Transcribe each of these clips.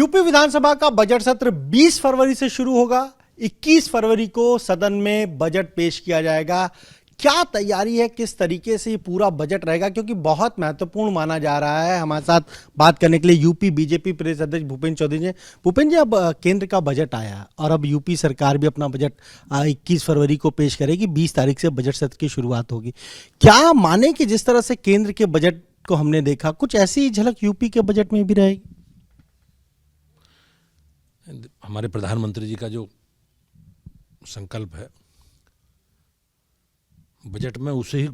UP विधानसभा का budget सत्र 20 फरवरी से शुरू होगा। 21 फरवरी को सदन में बजट पेश किया जाएगा। क्या तैयारी है, किस तरीके से ये पूरा बजट रहेगा, क्योंकि बहुत महत्वपूर्ण माना जा रहा है। हमारे साथ बात करने के लिए यूपी बीजेपी प्रदेश अध्यक्ष भूपेंद्र चौधरी जी। भूपेंद्र जी, अब केंद्र का बजट आया और अब यूपी सरकार भी अपना बजट 21 फरवरी को पेश करेगी। 20 तारीख से बजट सत्र की शुरुआत होगी। क्या माने कि जिस तरह से केंद्र के बजट को हमने देखा, कुछ ऐसी झलक यूपी के बजट में भी रहेगी? हमारे प्रधानमंत्री जी का जो संकल्प है बजट में, उसे ही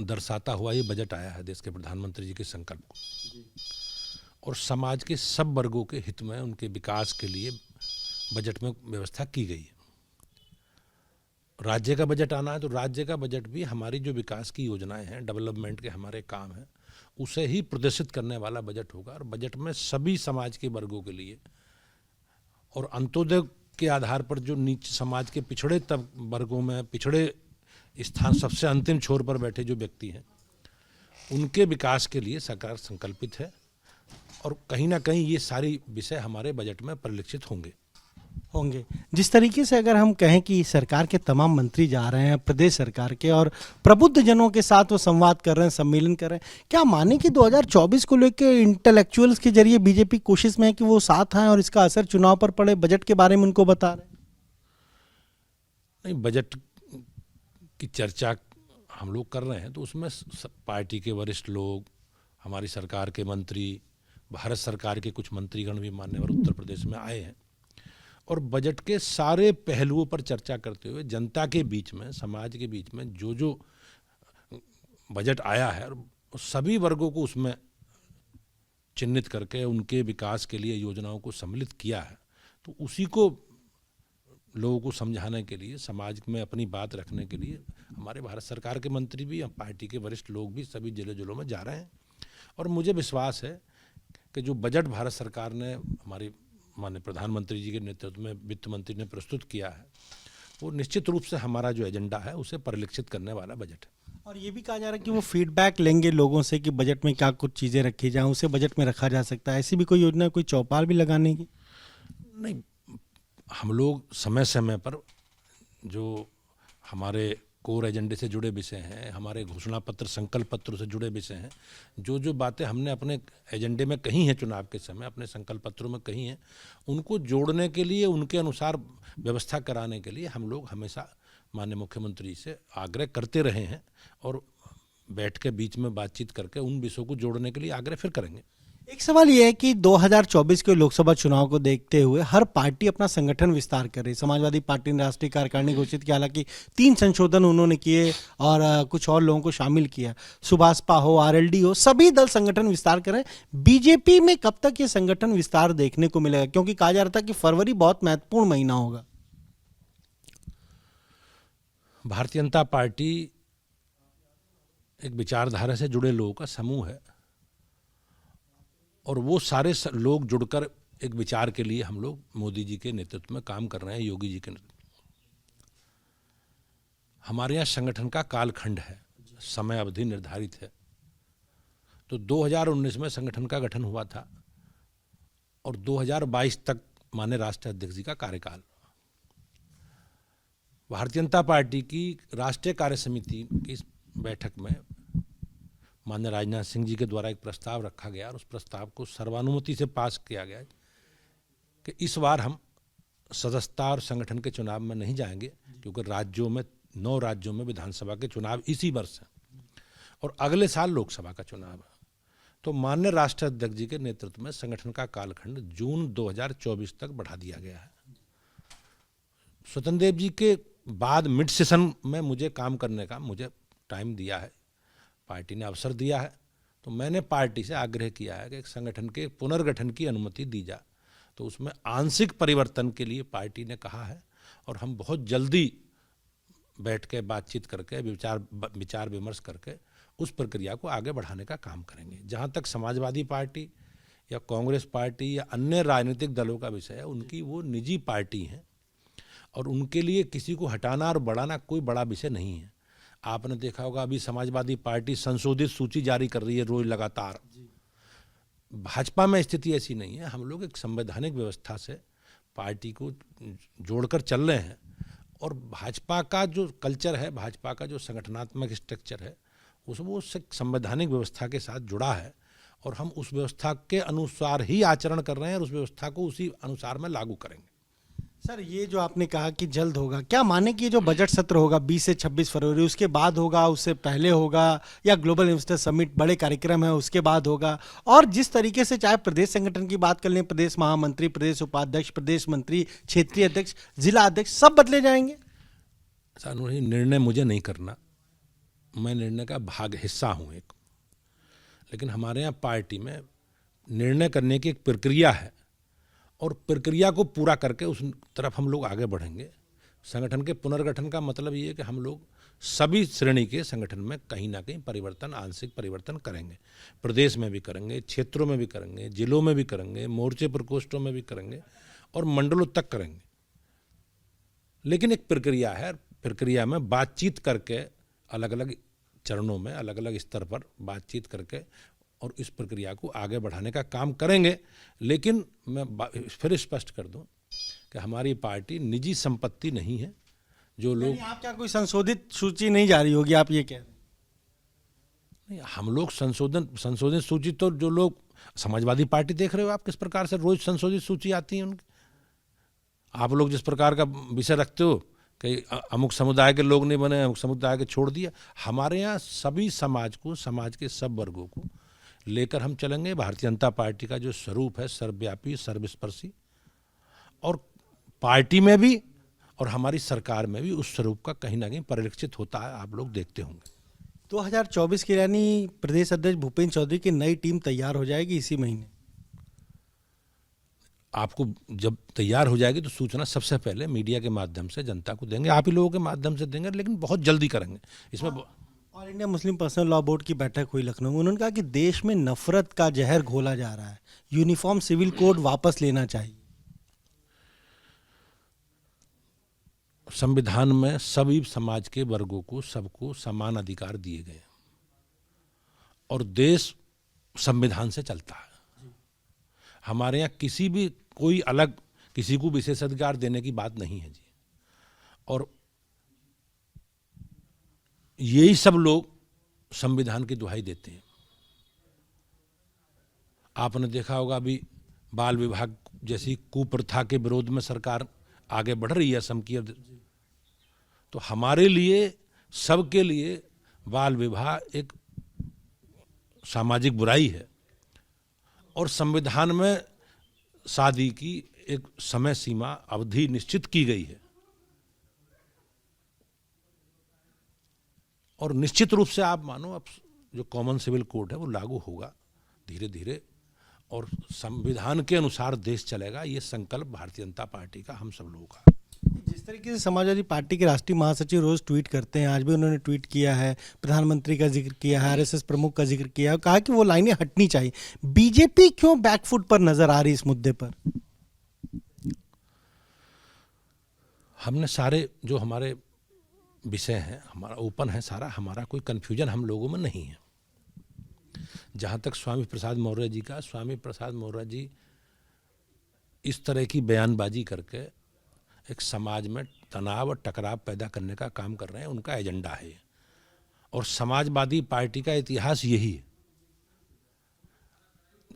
दर्शाता हुआ ये बजट आया है देश के प्रधानमंत्री जी के संकल्प को। और समाज के सब वर्गों के हित में, उनके विकास के लिए बजट में व्यवस्था की गई है। राज्य का बजट आना है तो राज्य का बजट भी हमारी जो विकास की योजनाएं हैं, डेवलपमेंट के हमारे काम हैं, उसे ही प्रदर्शित करने वाला बजट होगा। और बजट में सभी समाज के वर्गों के लिए और अंत्योदय के आधार पर जो नीचे समाज के पिछड़े तब वर्गों में, पिछड़े स्थान, सबसे अंतिम छोर पर बैठे जो व्यक्ति हैं, उनके विकास के लिए सरकार संकल्पित है। और कहीं ना कहीं ये सारी विषय हमारे बजट में परिलक्षित होंगे। जिस तरीके से अगर हम कहें कि सरकार के तमाम मंत्री जा रहे हैं प्रदेश सरकार के और प्रबुद्ध जनों के साथ वो संवाद कर रहे हैं, सम्मेलन कर रहे हैं, क्या माने कि 2024 को लेकर इंटेलेक्चुअल्स के जरिए बीजेपी कोशिश में है कि वो साथ आए और इसका असर चुनाव पर पड़े, बजट के बारे में उनको बता रहे हैं? नहीं, बजट की चर्चा हम लोग कर रहे हैं तो उसमें पार्टी के वरिष्ठ लोग, हमारी सरकार के मंत्री, भारत सरकार के कुछ मंत्रीगण भी मान्यवर उत्तर प्रदेश में आए हैं और बजट के सारे पहलुओं पर चर्चा करते हुए जनता के बीच में, समाज के बीच में जो जो बजट आया है सभी वर्गों को उसमें चिन्हित करके उनके विकास के लिए योजनाओं को सम्मिलित किया है। तो उसी को लोगों को समझाने के लिए, समाज में अपनी बात रखने के लिए हमारे भारत सरकार के मंत्री भी, पार्टी के वरिष्ठ लोग भी सभी जिले जिलों में जा रहे हैं। और मुझे विश्वास है कि जो बजट भारत सरकार ने, हमारी माननीय प्रधानमंत्री जी के नेतृत्व में वित्त मंत्री ने प्रस्तुत किया है, वो निश्चित रूप से हमारा जो एजेंडा है उसे परिलक्षित करने वाला बजट है। और ये भी कहा जा रहा है कि वो फीडबैक लेंगे लोगों से कि बजट में क्या कुछ चीज़ें रखी जाएं, उसे बजट में रखा जा सकता है। ऐसी भी कोई योजना, कोई चौपाल भी लगाने की? नहीं, हम लोग समय समय पर जो हमारे कोर एजेंडे से जुड़े विषय हैं, हमारे घोषणा पत्र, संकल्प पत्र से जुड़े विषय हैं, जो जो बातें हमने अपने एजेंडे में कही हैं चुनाव के समय, अपने संकल्प पत्रों में कही हैं, उनको जोड़ने के लिए, उनके अनुसार व्यवस्था कराने के लिए हम लोग हमेशा माननीय मुख्यमंत्री से आग्रह करते रहे हैं और बैठ के बीच में बातचीत करके उन विषयों को जोड़ने के लिए आग्रह फिर करेंगे। एक सवाल यह है कि 2024 के लोकसभा चुनाव को देखते हुए हर पार्टी अपना संगठन विस्तार कर रही है। समाजवादी पार्टी ने राष्ट्रीय कार्यकारिणी घोषित किया, हालांकि 3 संशोधन उन्होंने किए और कुछ और लोगों को शामिल किया। सुभाषपा हो, आरएलडी हो, सभी दल संगठन विस्तार कर रहे हैं। बीजेपी में कब तक ये संगठन विस्तार देखने को मिलेगा, क्योंकि कहा जा रहा था कि फरवरी बहुत महत्वपूर्ण महीना होगा? भारतीय जनता पार्टी एक विचारधारा से जुड़े लोगों का समूह है और वो सारे लोग जुड़कर एक विचार के लिए हम लोग मोदी जी के नेतृत्व में काम कर रहे हैं, योगी जी के नेतृत्व। हमारे यहाँ संगठन का कालखंड है, समय अवधि निर्धारित है। तो 2019 में संगठन का गठन हुआ था और 2022 तक माननीय राष्ट्रीय अध्यक्ष जी का कार्यकाल। भारतीय जनता पार्टी की राष्ट्रीय कार्य समिति की बैठक में माननीय राजनाथ सिंह जी के द्वारा एक प्रस्ताव रखा गया और उस प्रस्ताव को सर्वानुमति से पास किया गया कि इस बार हम सदस्यता और संगठन के चुनाव में नहीं जाएंगे, क्योंकि राज्यों में 9 राज्यों में विधानसभा के चुनाव इसी वर्ष हैं और अगले साल लोकसभा का चुनाव है। तो माननीय राष्ट्रीय अध्यक्ष जी के नेतृत्व में संगठन का कालखंड जून 2024 तक बढ़ा दिया गया है। स्वतंत्र देव जी के बाद मिड सेशन में मुझे काम करने का टाइम दिया है, पार्टी ने अवसर दिया है। तो मैंने पार्टी से आग्रह किया है कि एक संगठन के पुनर्गठन की अनुमति दी जाए। तो उसमें आंशिक परिवर्तन के लिए पार्टी ने कहा है और हम बहुत जल्दी बैठ के बातचीत करके, विचार विमर्श करके उस प्रक्रिया को आगे बढ़ाने का काम करेंगे। जहाँ तक समाजवादी पार्टी या कांग्रेस पार्टी या अन्य राजनीतिक दलों का विषय है, उनकी वो निजी पार्टी हैं और उनके लिए किसी को हटाना और बढ़ाना कोई बड़ा विषय नहीं है। आपने देखा होगा अभी समाजवादी पार्टी संशोधित सूची जारी कर रही है रोज लगातार। भाजपा में स्थिति ऐसी नहीं है। हम लोग एक संवैधानिक व्यवस्था से पार्टी को जोड़कर चल रहे हैं, और भाजपा का जो कल्चर है, भाजपा का जो संगठनात्मक स्ट्रक्चर है, वो संवैधानिक व्यवस्था के साथ जुड़ा है, और हम उस व्यवस्था के अनुसार ही आचरण कर रहे हैं और उस व्यवस्था को उसी अनुसार में लागू करेंगे। सर, ये जो आपने कहा कि जल्द होगा, क्या माने कि ये जो बजट सत्र होगा 20 से 26 फरवरी, उसके बाद होगा, उससे पहले होगा, या ग्लोबल इन्वेस्टर समिट बड़े कार्यक्रम है उसके बाद होगा? और जिस तरीके से चाहे प्रदेश संगठन की बात कर लें, प्रदेश महामंत्री, प्रदेश उपाध्यक्ष, प्रदेश मंत्री, क्षेत्रीय अध्यक्ष, जिला अध्यक्ष, सब बदले जाएंगे? सर, निर्णय मुझे नहीं करना, मैं निर्णय का भाग हिस्सा हूँ एक, लेकिन हमारे यहाँ पार्टी में निर्णय करने की एक प्रक्रिया है, और प्रक्रिया को पूरा करके उस तरफ हम लोग आगे बढ़ेंगे। संगठन के पुनर्गठन का मतलब ये है कि हम लोग सभी श्रेणी के संगठन में कहीं ना कहीं परिवर्तन, आंशिक परिवर्तन करेंगे। प्रदेश में भी करेंगे, क्षेत्रों में भी करेंगे, जिलों में भी करेंगे, मोर्चे प्रकोष्ठों में भी करेंगे, और मंडलों तक करेंगे। लेकिन एक प्रक्रिया है, प्रक्रिया में बातचीत करके, अलग अलग चरणों में, अलग अलग स्तर पर बातचीत करके और इस प्रक्रिया को आगे बढ़ाने का काम करेंगे। लेकिन मैं फिर स्पष्ट कर दूं कि हमारी पार्टी निजी संपत्ति नहीं है। जो लोग, आप क्या कोई संशोधित सूची नहीं जारी होगी, आप ये कह रहे हैं? नहीं, हम लोग संशोधित सूची, तो जो लोग समाजवादी पार्टी देख रहे हो आप, किस प्रकार से रोज संशोधित सूची आती है उनकी। आप लोग जिस प्रकार का विषय रखते हो कि अमुक समुदाय के लोग नहीं बने, अमुक समुदाय के छोड़ दिया, हमारे यहाँ सभी समाज को, समाज के सब वर्गों को लेकर हम चलेंगे। भारतीय जनता पार्टी का जो स्वरूप है, सर्वव्यापी, सर्वस्पर्शी, और पार्टी में भी और हमारी सरकार में भी उस स्वरूप का कहीं ना कहीं परिलक्षित होता है, आप लोग देखते होंगे। 2024 के यानी प्रदेश अध्यक्ष भूपेंद्र चौधरी की नई टीम तैयार हो जाएगी इसी महीने? आपको जब तैयार हो जाएगी तो सूचना सबसे पहले मीडिया के माध्यम से जनता को देंगे, आप ही लोगों के माध्यम से देंगे, लेकिन बहुत जल्दी करेंगे इसमें। All India Muslim personal law board की बैठक हुई लखनऊ में, उन्होंने कहा कि देश में नफरत का जहर घोला जा रहा है, यूनिफॉर्म सिविल कोड वापस लेना चाहिए। संविधान में सभी समाज के वर्गों को, सबको समान अधिकार दिए गए, और देश संविधान से चलता है। हमारे यहाँ किसी भी कोई अलग किसी को विशेषाधिकार देने की बात नहीं है जी। और यही सब लोग संविधान की दुहाई देते हैं। आपने देखा होगा अभी बाल विवाह जैसी कुप्रथा के विरोध में सरकार आगे बढ़ रही है असम की। तो हमारे लिए, सबके लिए बाल विवाह एक सामाजिक बुराई है, और संविधान में शादी की एक समय सीमा अवधि निश्चित की गई है, और निश्चित रूप से आप मानो अब जो कॉमन सिविल कोड है वो लागू होगा धीरे धीरे, और संविधान के अनुसार देश चलेगा। ये संकल्प भारतीय जनता पार्टी का, हम सब लोगों का। जिस तरीके से समाजवादी पार्टी के राष्ट्रीय महासचिव रोज ट्वीट करते हैं, आज भी उन्होंने ट्वीट किया है, प्रधानमंत्री का जिक्र किया है, आरएसएस प्रमुख का जिक्र किया है, कहा कि वो लाइनें हटनी चाहिए। बीजेपी क्यों बैकफुट पर नजर आ रही इस मुद्दे पर? हमने सारे जो हमारे विषय हैं, हमारा ओपन है सारा, हमारा कोई कन्फ्यूजन हम लोगों में नहीं है। जहाँ तक स्वामी प्रसाद मौर्य जी का, स्वामी प्रसाद मौर्य जी इस तरह की बयानबाजी करके एक समाज में तनाव और टकराव पैदा करने का काम कर रहे हैं, उनका एजेंडा है। और समाजवादी पार्टी का इतिहास यही है,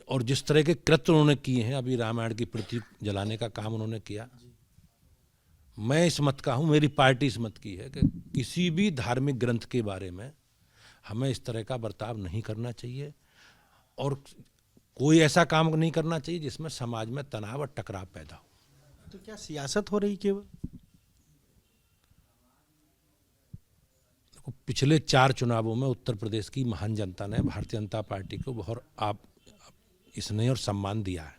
और जिस तरह के कृत्य उन्होंने किए हैं, अभी रामायण की प्रतीक जलाने का काम उन्होंने किया, मैं इस मत का हूँ, मेरी पार्टी इस मत की है कि किसी भी धार्मिक ग्रंथ के बारे में हमें इस तरह का बर्ताव नहीं करना चाहिए, और कोई ऐसा काम नहीं करना चाहिए जिसमें समाज में तनाव और टकराव पैदा हो। तो क्या सियासत हो रही केवल? देखो, पिछले 4 चुनावों में उत्तर प्रदेश की महान जनता ने भारतीय जनता पार्टी को बहुत स्नेह और सम्मान दिया है।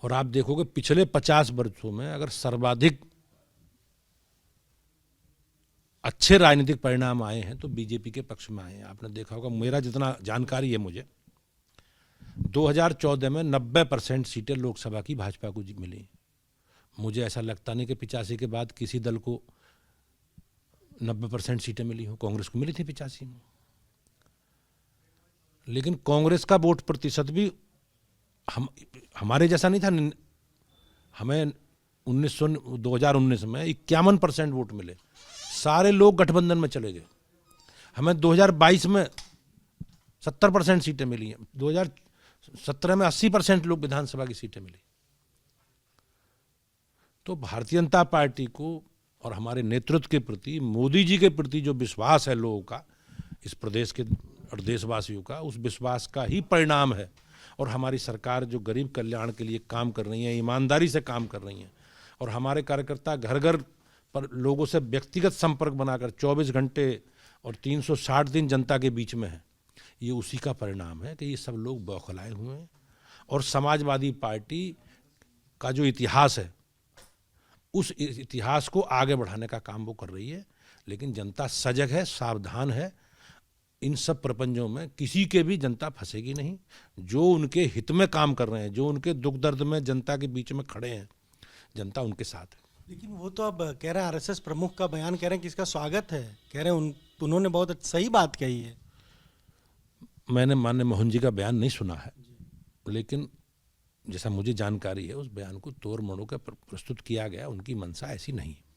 और आप देखोगे पिछले 50 वर्षों में अगर सर्वाधिक अच्छे राजनीतिक परिणाम आए हैं तो बीजेपी के पक्ष में आए हैं। आपने देखा होगा, मेरा जितना जानकारी है मुझे, 2014 में 90% सीटें लोकसभा की भाजपा को मिली। मुझे ऐसा लगता नहीं कि 85 के बाद किसी दल को 90% सीटें मिली हो। कांग्रेस को मिली थी 85 में, लेकिन कांग्रेस का वोट प्रतिशत भी हमारे जैसा नहीं था। हमें 2019 में 51% वोट मिले, सारे लोग गठबंधन में चले गए। हमें 2022 में 70% सीटें मिली हैं, 2017 में 80% लोग विधानसभा की सीटें मिली। तो भारतीय जनता पार्टी को और हमारे नेतृत्व के प्रति, मोदी जी के प्रति जो विश्वास है लोगों का, इस प्रदेश के और देशवासियों का, उस विश्वास का ही परिणाम है। और हमारी सरकार जो गरीब कल्याण के लिए काम कर रही है, ईमानदारी से काम कर रही है, और हमारे कार्यकर्ता घर घर पर लोगों से व्यक्तिगत संपर्क बनाकर 24 घंटे और 360 दिन जनता के बीच में है, ये उसी का परिणाम है कि ये सब लोग बौखलाए हुए हैं। और समाजवादी पार्टी का जो इतिहास है, उस इतिहास को आगे बढ़ाने का काम वो कर रही है। लेकिन जनता सजग है, सावधान है। इन सब प्रपंचों में किसी के भी जनता फंसेगी नहीं। जो उनके हित में काम कर रहे हैं, जो उनके दुख दर्द में जनता के बीच में खड़े हैं, जनता उनके साथ है। लेकिन वो तो अब कह रहे हैं, आरएसएस प्रमुख का बयान कह रहे हैं कि इसका स्वागत है, कह रहे हैं उन्होंने बहुत सही बात कही है। मैंने माननीय मोहन जी का बयान नहीं सुना है, लेकिन जैसा मुझे जानकारी है, उस बयान को तोड़ मरोड़ कर प्रस्तुत किया गया। उनकी मंशा ऐसी नहीं है।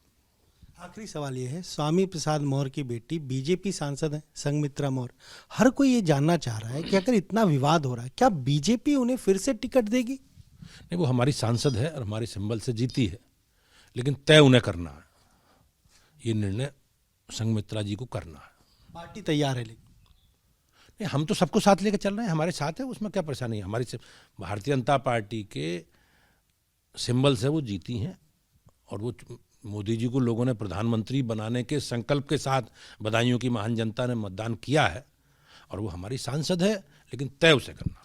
आखिरी सवाल ये है, स्वामी प्रसाद मौर्य की बेटी बीजेपी सांसद है संघमित्रा मौर्य। हर कोई ये जानना चाह रहा है कि अगर इतना विवाद हो रहा है, क्या बीजेपी उन्हें फिर से टिकट देगी? नहीं, वो हमारी सांसद है और हमारे सिंबल से जीती है, लेकिन तय उन्हें करना है। ये निर्णय संघमित्रा जी को करना है। पार्टी तैयार है, लेकिन नहीं, हम तो सबको साथ लेकर चल रहे हैं, हमारे साथ है, उसमें क्या परेशानी है। हमारी भारतीय जनता पार्टी के सिंबल से वो जीती हैं, और वो मोदी जी को लोगों ने प्रधानमंत्री बनाने के संकल्प के साथ बदायूं की महान जनता ने मतदान किया है, और वो हमारी सांसद है, लेकिन तय उसे करना।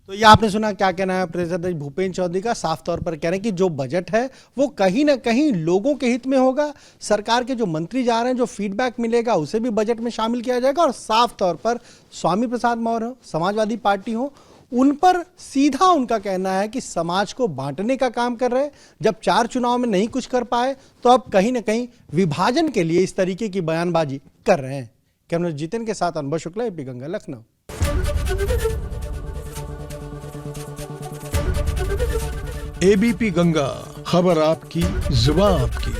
तो ये आपने सुना, क्या कहना है प्रेस अध्यक्ष भूपेंद्र चौधरी का। साफ तौर पर कह रहे हैं कि जो बजट है वो कहीं ना कहीं लोगों के हित में होगा। सरकार के जो मंत्री जा रहे हैं, जो फीडबैक मिलेगा उसे भी बजट में शामिल किया जाएगा। और साफ तौर पर स्वामी प्रसाद मौर्य हो, समाजवादी पार्टी हो, उन पर सीधा उनका कहना है कि समाज को बांटने का काम कर रहे हैं। जब 4 चुनाव में नहीं कुछ कर पाए, तो अब कहीं ना कहीं विभाजन के लिए इस तरीके की बयानबाजी कर रहे हैं। कैमरा जितेन के साथ अनुभव शुक्ला, एपी गंगा, लखनऊ। एबीपी गंगा, खबर आपकी, जुबान आपकी।